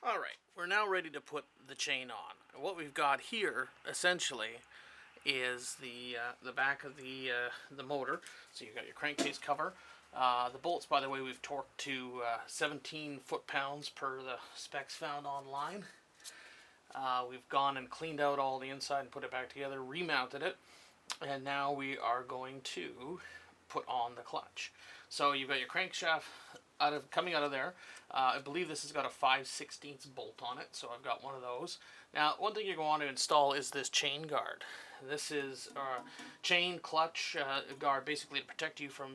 Alright, we're now ready to put the chain on. And what we've got here, essentially, is the back of the motor. So you've got your crankcase cover. The bolts, by the way, we've torqued to 17 foot-pounds per the specs found online. We've gone and cleaned out all the inside and put it back together, remounted it, and now we are going to put on the clutch. So you've got your crankshaft coming out of there. I believe this has got a 5/16 bolt on it, so I've got one of those. Now, one thing you're going to want to install is this chain guard. This is a chain clutch guard, basically to protect you from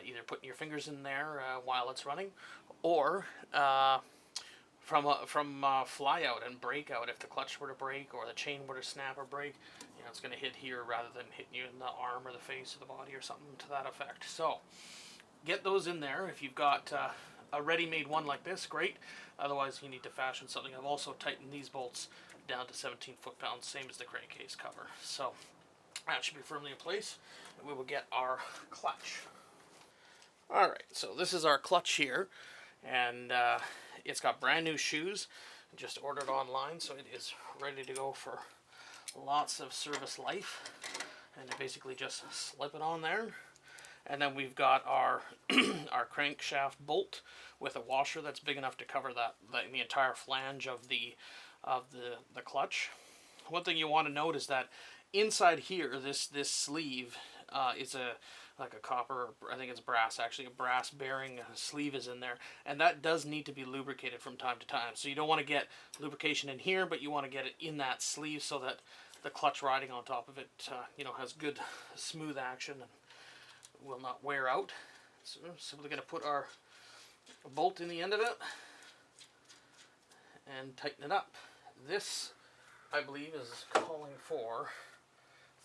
either putting your fingers in there while it's running, or from fly out and break out. If the clutch were to break or the chain were to snap or break, you know, it's going to hit here rather than hitting you in the arm or the face or the body or something to that effect. So get those in there. If you've got a ready-made one like this, great. Otherwise, you need to fashion something. I've also tightened these bolts down to 17 foot-pounds, same as the crankcase cover. So that should be firmly in place, and we will get our clutch. Alright, so this is our clutch here, and it's got brand new shoes. Just ordered online, so it is ready to go for lots of service life. And basically just slip it on there. And then we've got our our crankshaft bolt with a washer that's big enough to cover the entire flange of the clutch. One thing you want to note is that inside here, this sleeve is like a copper, I think it's brass actually, a brass bearing sleeve is in there, and that does need to be lubricated from time to time. So you don't want to get lubrication in here, but you want to get it in that sleeve so that the clutch riding on top of it, has good smooth action and will not wear out. So we're simply going to put our bolt in the end of it and tighten it up. This, I believe, is calling for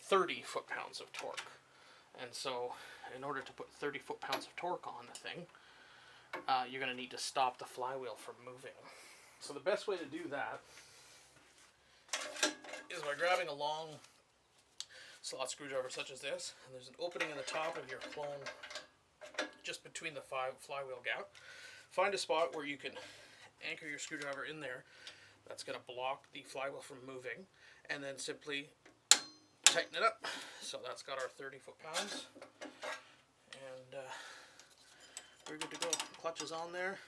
30 foot-pounds of torque. And so in order to put 30 foot-pounds of torque on the thing, you're going to need to stop the flywheel from moving. So the best way to do that is by grabbing a long slot screwdriver such as this, and there's an opening in the top of your clone just between the flywheel gap. Find a spot where you can anchor your screwdriver in there. That's going to block the flywheel from moving, and then simply tighten it up. So that's got our 30 foot-pounds, and we're good to go. The clutch is on there.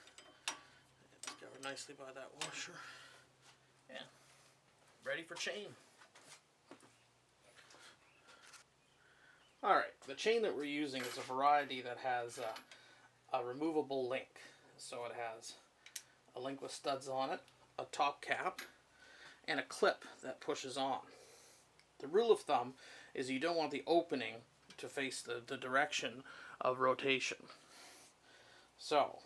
It's covered nicely by that washer. Yeah, ready for chain. Alright, the chain that we're using is a variety that has a removable link. So it has a link with studs on it, a top cap, and a clip that pushes on. The rule of thumb is you don't want the opening to face the direction of rotation. So,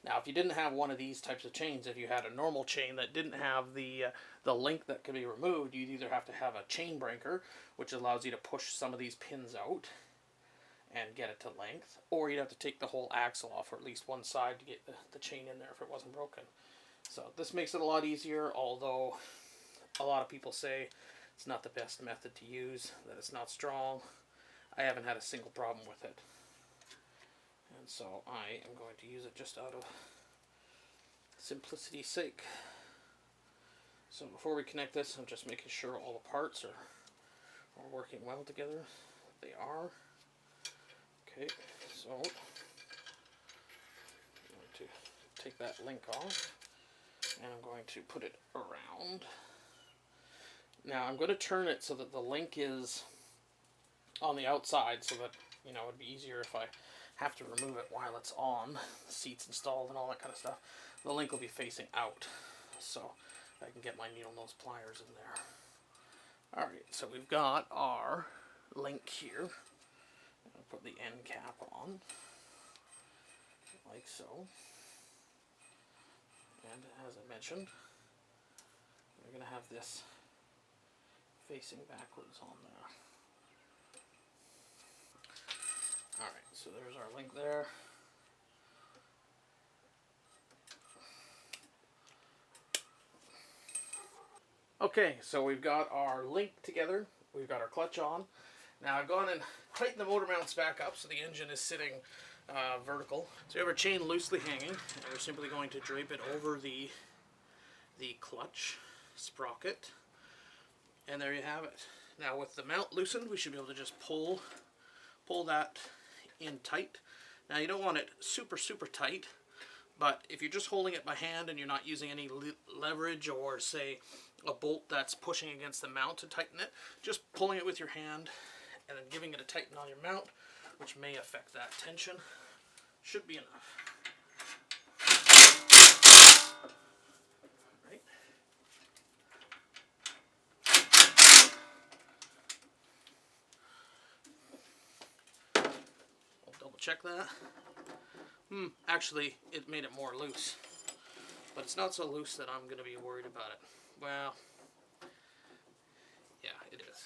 now if you didn't have one of these types of chains, if you had a normal chain that didn't have the link that could be removed, you'd either have to have a chain breaker, which allows you to push some of these pins out and get it to length, or you'd have to take the whole axle off, or at least one side, to get the chain in there if it wasn't broken. So this makes it a lot easier, although a lot of people say it's not the best method to use, that it's not strong. I haven't had a single problem with it. And so I am going to use it just out of simplicity's sake. So before we connect this, I'm just making sure all the parts are working well together. They are. Okay, so I'm going to take that link off, and I'm going to put it around. Now I'm going to turn it so that the link is on the outside, so that, it'd be easier if I have to remove it while it's on, the seat's installed and all that kind of stuff. The link will be facing out, so I can get my needle nose pliers in there. Alright, so we've got our link here. I'll put the end cap on, like so. And as I mentioned, we're going to have this facing backwards on there. Alright, so there's our link there. Okay, so we've got our link together. We've got our clutch on. Now I've gone and tightened the motor mounts back up so the engine is sitting vertical. So you have our chain loosely hanging, and we're simply going to drape it over the clutch sprocket, and there you have it. Now with the mount loosened, we should be able to just pull that in tight. Now you don't want it super tight, but if you're just holding it by hand and you're not using any leverage or say a bolt that's pushing against the mount to tighten it, just pulling it with your hand and then giving it a tighten on your mount, which may affect that tension, should be enough. Right. I'll double check that. Actually, it made it more loose. But it's not so loose that I'm going to be worried about it. Well, yeah, it is.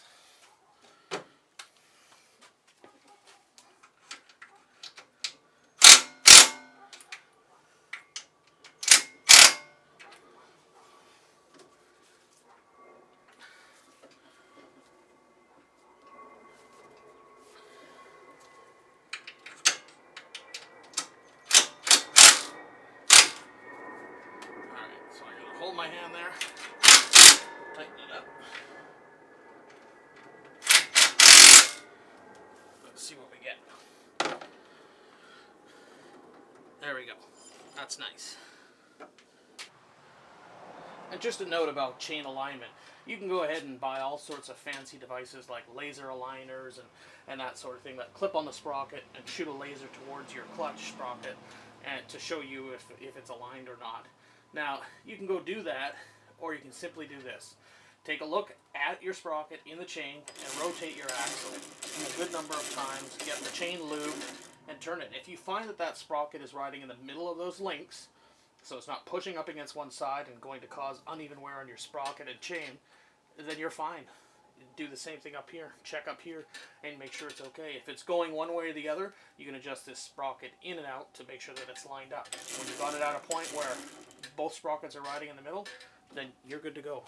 So I'm going to hold my hand there, tighten it up. Let's see what we get. There we go. That's nice. And just a note about chain alignment. You can go ahead and buy all sorts of fancy devices like laser aligners and that sort of thing that clip on the sprocket and shoot a laser towards your clutch sprocket and to show you if it's aligned or not. Now, you can go do that, or you can simply do this. Take a look at your sprocket in the chain and rotate your axle a good number of times, get the chain lubed, and turn it. If you find that sprocket is riding in the middle of those links, so it's not pushing up against one side and going to cause uneven wear on your sprocket and chain, then you're fine. Do the same thing up here. Check up here and make sure it's okay. If it's going one way or the other, you can adjust this sprocket in and out to make sure that it's lined up. When you've got it at a point where both sprockets are riding in the middle, then you're good to go.